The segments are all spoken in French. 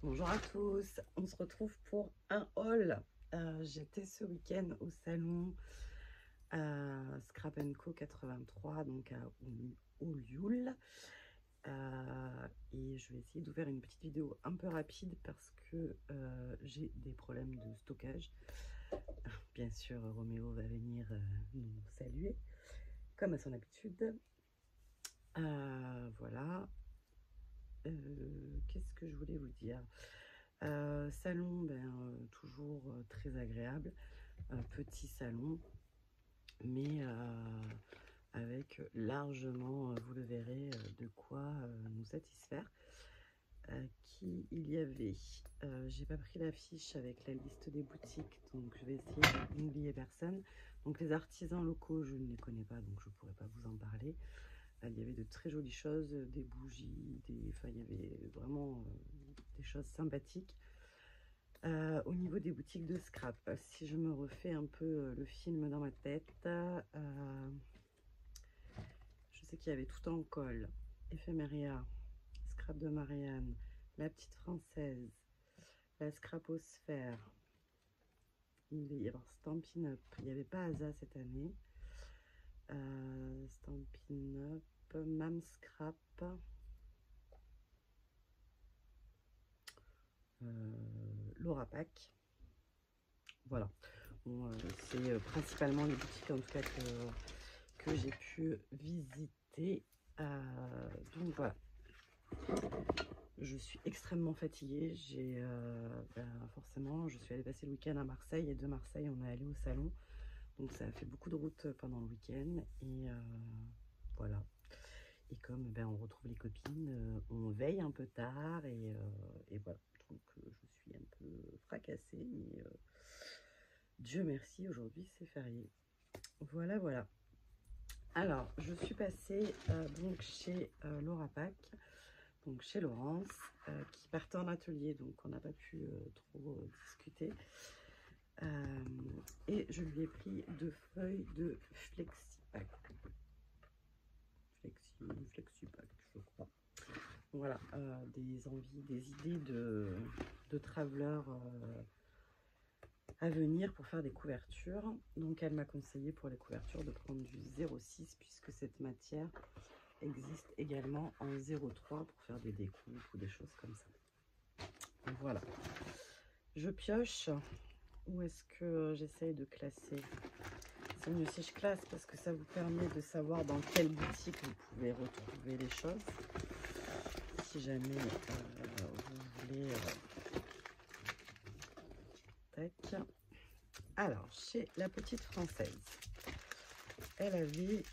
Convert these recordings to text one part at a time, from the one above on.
Bonjour à tous, on se retrouve pour un haul. J'étais ce week-end au salon Scrap & Co 83, donc à Olioul. Et je vais essayer de vous faire une petite vidéo un peu rapide parce que j'ai des problèmes de stockage. Bien sûr, Roméo va venir nous saluer, comme à son habitude. Voilà. Qu'est-ce que je voulais vous dire? Salon, toujours très agréable. Petit salon, mais avec largement, vous le verrez, de quoi nous satisfaire. Qui il y avait? J'ai pas pris l'affiche avec la liste des boutiques, donc je vais essayer de n'oublier personne. Donc les artisans locaux, je ne les connais pas, donc je ne pourrais pas vous en parler. Il y avait de très jolies choses, des bougies, enfin, il y avait vraiment des choses sympathiques. Au niveau des boutiques de scrap, si je me refais un peu le film dans ma tête, je sais qu'il y avait Tout en colle, Éphéméria, Scrap de Marianne, La Petite Française, la Scraposphère, il va y avoir Stampin' Up, il n'y avait pas Asa cette année, Stampin' Up, Mam Scrap, Laura Pack. Voilà, bon, c'est principalement les boutiques en tout cas que j'ai pu visiter. Donc voilà, je suis extrêmement fatiguée. Forcément, je suis allée passer le week-end à Marseille et de Marseille on est allé au salon, donc ça a fait beaucoup de route pendant le week-end et voilà. Et comme on retrouve les copines, on veille un peu tard et voilà, donc je suis un peu fracassée, mais Dieu merci, aujourd'hui c'est férié. Voilà, voilà. Alors, je suis passée donc chez Laura Pack, donc chez Laurence, qui partait en atelier, donc on n'a pas pu trop discuter. Et je lui ai pris 2 feuilles de Flexipack. Flexipack, je crois. Voilà, des envies, des idées de traveler à venir pour faire des couvertures. Donc elle m'a conseillé pour les couvertures de prendre du 0,6 puisque cette matière existe également en 0,3 pour faire des découpes ou des choses comme ça. Voilà, je pioche. Où est-ce que j'essaye de classer? C'est mieux si je classe parce que ça vous permet de savoir dans quelle boutique vous pouvez retrouver les choses si jamais vous voulez. Tac. Alors, chez La Petite Française, elle avait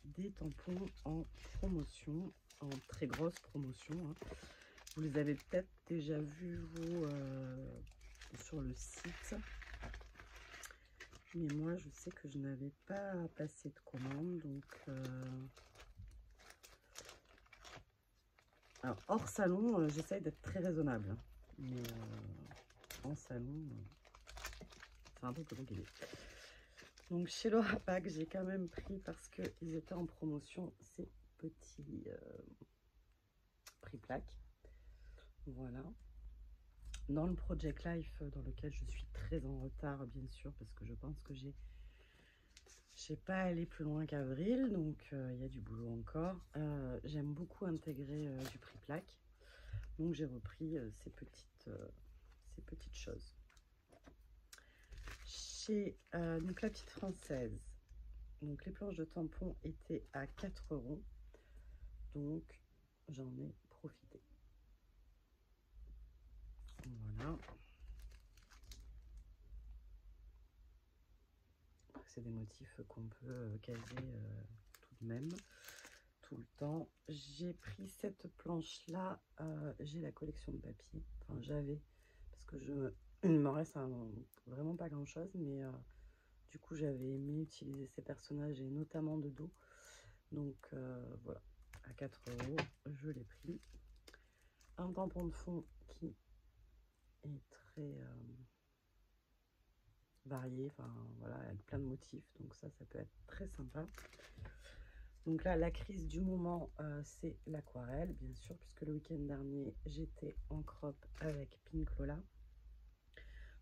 des tampons en promotion, en très grosse promotion, hein. Vous les avez peut-être déjà vus, vous, sur le site. Mais moi, je sais que je n'avais pas passé de commande, donc... Alors, hors salon, j'essaye d'être très raisonnable, hein. Mais en salon, c'est un peu plus compliqué. Donc chez Laura Pack, j'ai quand même pris parce qu'ils étaient en promotion ces petits prix plaques. Voilà. Dans le Project Life, dans lequel je suis très en retard, bien sûr, parce que je pense que j'ai pas allé plus loin qu'avril, donc il y a du boulot encore. J'aime beaucoup intégrer du prix plaque, donc j'ai repris ces petites choses. Chez donc La Petite Française, donc les planches de tampons étaient à 4 €, donc j'en ai profité. Voilà. C'est des motifs qu'on peut caser tout de même, tout le temps. J'ai pris cette planche là, j'ai la collection de papier, enfin j'avais, parce que il me reste vraiment pas grand chose, mais du coup j'avais aimé utiliser ces personnages et notamment de dos, donc voilà, à 4 €, je l'ai pris. Un tampon de fond qui est très varié, enfin voilà, avec plein de motifs, donc ça peut être très sympa. Donc là, la crise du moment, c'est l'aquarelle, bien sûr, puisque le week-end dernier, j'étais en crop avec Pink Lola.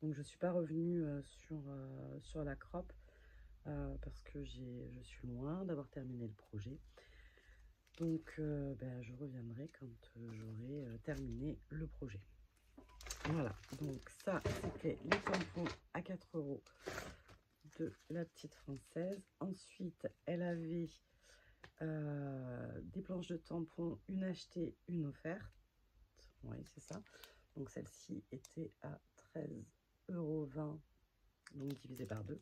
Donc je ne suis pas revenue sur la crop parce que je suis loin d'avoir terminé le projet. Donc je reviendrai quand j'aurai terminé le projet. Voilà, donc ça c'était les tampons à 4 € de la petite française. Ensuite, elle avait des planches de tampons, une achetée, une offerte. Oui, c'est ça. Donc celle-ci était à 13,20 €, donc divisé par 2.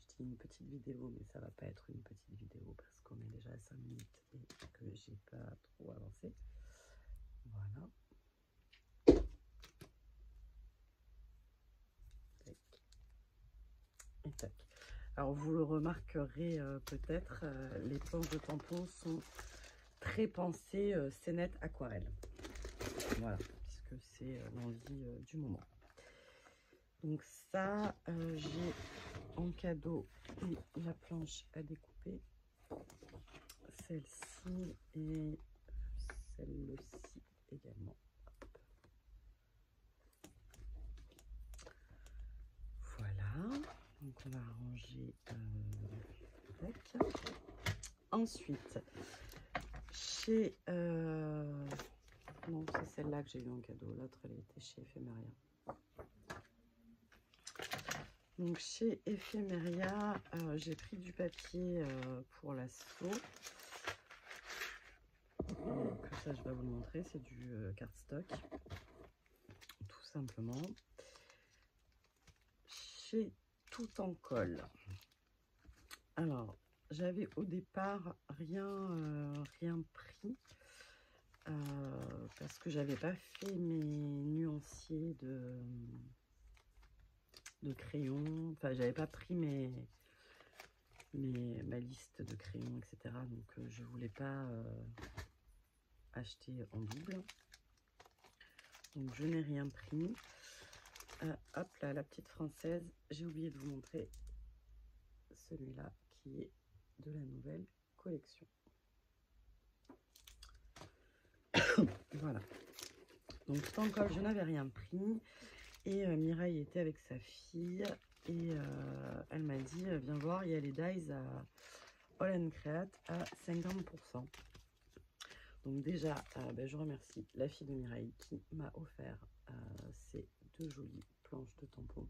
Je dis une petite vidéo, mais ça va pas être une petite vidéo parce qu'on est déjà à 5 minutes et que j'ai pas trop avancé. Voilà. Tac. Et tac. Alors vous le remarquerez peut-être, les planches de tampons sont très pensées scénette aquarelle. Voilà, puisque c'est l'envie du moment. Donc ça, j'ai en cadeau la planche à découper, celle-ci et celle-ci également. Voilà, donc on va ranger avec. Ensuite, chez... non, c'est celle-là que j'ai eu en cadeau. L'autre, elle était chez Ephemeria. Donc, chez Ephemeria, j'ai pris du papier pour l'assaut. Donc, ça, je vais vous le montrer. C'est du cardstock, tout simplement. Chez Tout en Colle. Alors, j'avais au départ rien pris. Parce que j'avais pas fait mes nuanciers de crayons, enfin j'avais pas pris ma liste de crayons, etc. Donc je voulais pas acheter en double, donc je n'ai rien pris. Hop là, la petite française, j'ai oublié de vous montrer celui-là qui est de la nouvelle collection. Voilà, donc tout en colle, je n'avais rien pris. Et Mireille était avec sa fille et elle m'a dit viens voir, il y a les dies à All & Create à 50%. Donc déjà, je remercie la fille de Mireille qui m'a offert ces deux jolies planches de tampons,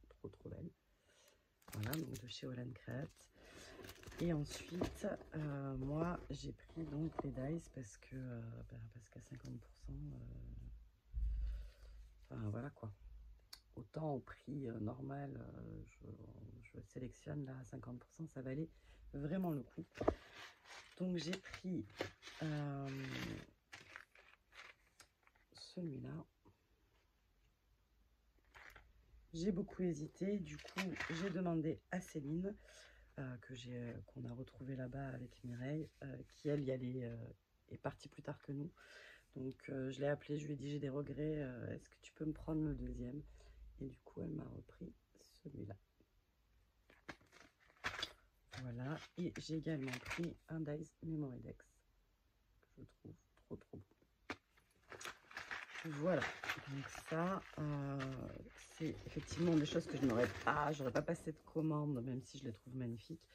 trop belles. Voilà, donc de chez All & Create. Et ensuite, moi j'ai pris donc les dies parce que qu'à 50%, enfin voilà quoi. Autant au prix normal, je sélectionne là à 50%, ça valait vraiment le coup. Donc j'ai pris celui-là. J'ai beaucoup hésité, du coup j'ai demandé à Céline, qu'on a retrouvé là-bas avec Mireille, qui elle y allait, est partie plus tard que nous. Donc je l'ai appelée, je lui ai dit j'ai des regrets, est-ce que tu peux me prendre le deuxième? Et du coup elle m'a repris celui-là. Voilà, et j'ai également pris un Dies Memory Dex que je trouve trop beau. Voilà, donc ça, c'est effectivement des choses que j'aurais pas passé de commande, même si je les trouve magnifiques.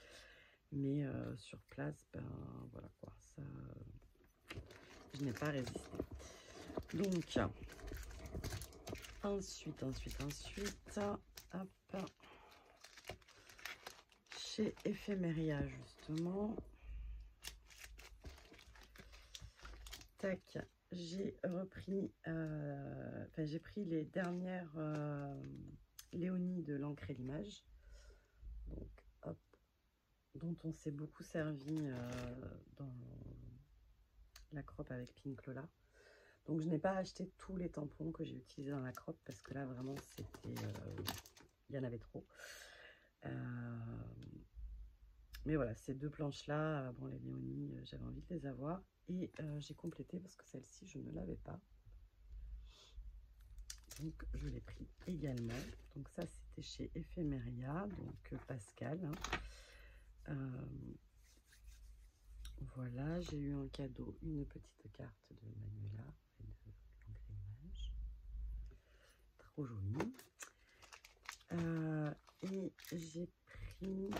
Mais sur place, voilà quoi, ça, je n'ai pas résisté. Donc, ensuite, hop, chez Ephemeria justement, tac, j'ai repris, j'ai pris les dernières Léonie de l'encre et l'image, donc hop, dont on s'est beaucoup servi dans la crop avec Pink Lola. Donc je n'ai pas acheté tous les tampons que j'ai utilisés dans la crop parce que là vraiment c'était, il y en avait trop. Mais voilà, ces deux planches là, bon les Léonie, j'avais envie de les avoir et j'ai complété parce que celle-ci je ne l'avais pas. Donc je l'ai pris également. Donc ça c'était chez Ephemeria, donc Pascal. Voilà, j'ai eu en cadeau une petite carte de Manuela et de l'engrenage. Trop joli. Et j'ai pris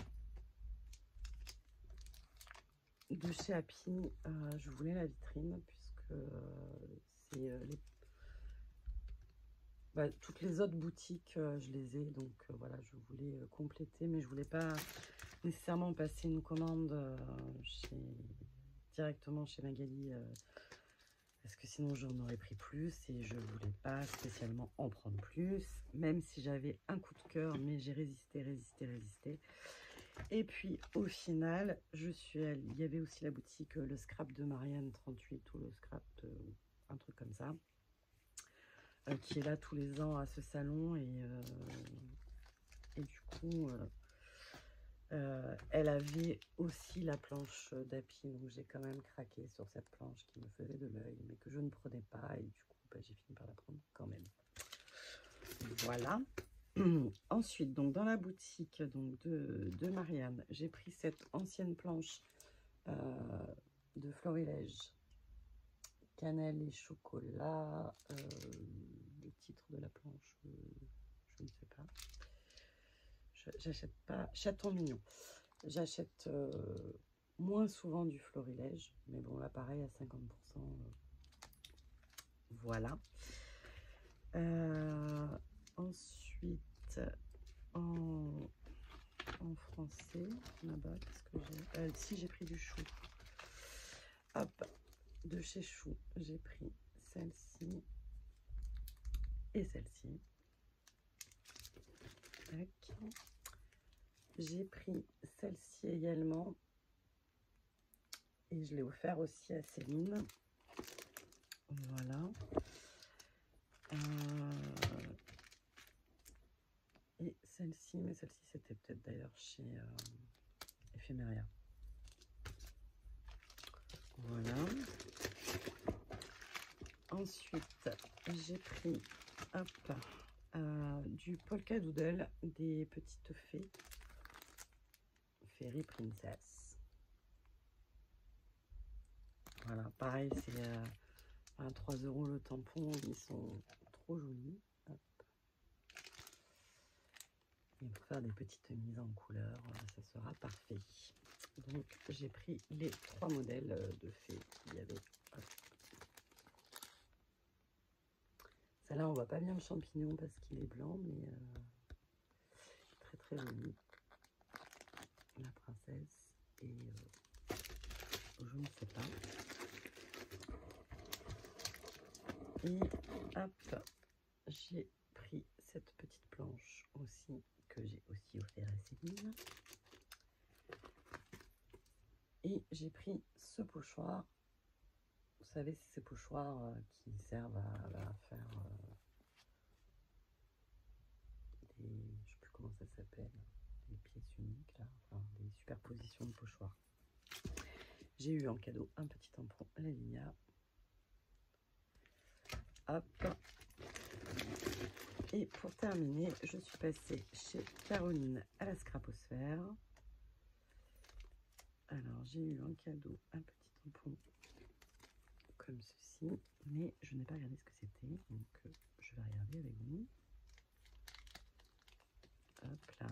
de chez Happy, je voulais la vitrine puisque c'est toutes les autres boutiques, je les ai, donc voilà, je voulais compléter, mais je voulais pas nécessairement passer une commande directement chez Magali, parce que sinon j'en aurais pris plus et je voulais pas spécialement en prendre plus, même si j'avais un coup de cœur, mais j'ai résisté. Et puis au final, je suis allée, il y avait aussi la boutique le scrap de Marianne 38 ou le scrap de un truc comme ça, qui est là tous les ans à ce salon, et du coup elle avait aussi la planche d'Happy, donc j'ai quand même craqué sur cette planche qui me faisait de l'œil, mais que je ne prenais pas, et du coup j'ai fini par la prendre quand même. Voilà. Ensuite, donc dans la boutique donc de Marianne, j'ai pris cette ancienne planche de Florilège, cannelle et chocolat. Le titre de la planche, je ne sais pas. J'achète pas chaton mignon. J'achète moins souvent du Florilège, mais bon là pareil à 50%. Voilà. Ensuite, en français, là-bas, qu'est-ce que j'ai? Si, j'ai pris du chou. Hop, de chez Chou, j'ai pris celle-ci et celle-ci. J'ai pris celle-ci également, et je l'ai offert aussi à Céline. Voilà. Et celle-ci, mais celle-ci c'était peut-être d'ailleurs chez Ephemeria. Voilà. Ensuite, j'ai pris du polka doodle des petites fées. Fairy Princess. Voilà, pareil, c'est à 3 € le tampon. Ils sont trop jolis. Hop. Et pour faire des petites mises en couleur, ça sera parfait. Donc, j'ai pris les 3 modèles de fées qu'il y avait. Hop. Celle-là, on voit pas bien le champignon parce qu'il est blanc, mais très très joli. La princesse et je ne sais pas. Et hop, j'ai pris cette petite planche aussi que j'ai aussi offert à Céline. Et j'ai pris ce pochoir. Vous savez, c'est ces pochoirs qui servent à faire des, je sais plus comment ça s'appelle, des pièces uniques là, enfin des superpositions de pochoirs. J'ai eu en cadeau un petit tampon La Linea. Hop. Et pour terminer, je suis passée chez Caroline à la Scraposphère. Alors, j'ai eu en cadeau un petit tampon comme ceci, mais je n'ai pas regardé ce que c'était, donc je vais regarder avec vous. Hop là.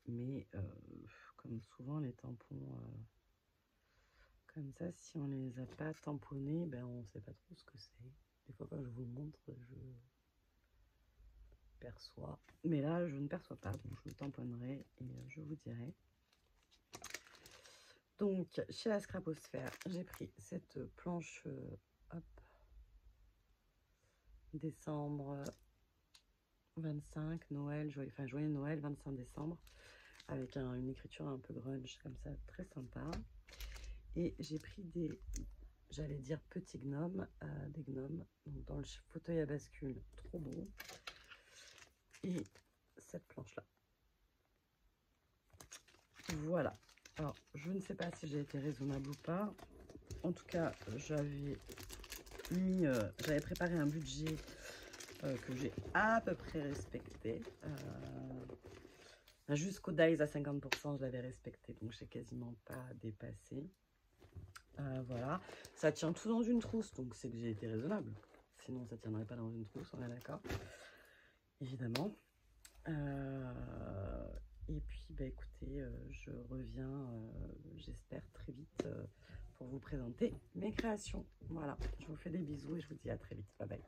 Mais comme souvent les tampons comme ça, si on les a pas tamponnés, ben on sait pas trop ce que c'est. Des fois quand je vous le montre, je perçois, mais là je ne perçois pas, donc je le tamponnerai et je vous dirai. Donc chez la Scraposphère, j'ai pris cette planche hop, décembre 25, Noël, joyeux Noël, 25 décembre, avec une écriture un peu grunge comme ça, très sympa. Et j'ai pris des, j'allais dire petits gnomes, des gnomes, donc dans le fauteuil à bascule, trop beau. Et cette planche là. Voilà. Alors, je ne sais pas si j'ai été raisonnable ou pas. En tout cas, j'avais préparé un budget que j'ai à peu près respecté. Jusqu'au dies à 50%, je l'avais respecté, donc j'ai quasiment pas dépassé. Voilà, ça tient tout dans une trousse, donc c'est que j'ai été raisonnable. Sinon, ça tiendrait pas dans une trousse, on est d'accord. Évidemment. Et puis, bah, écoutez, je reviens, j'espère, très vite pour vous présenter mes créations. Voilà, je vous fais des bisous et je vous dis à très vite. Bye bye.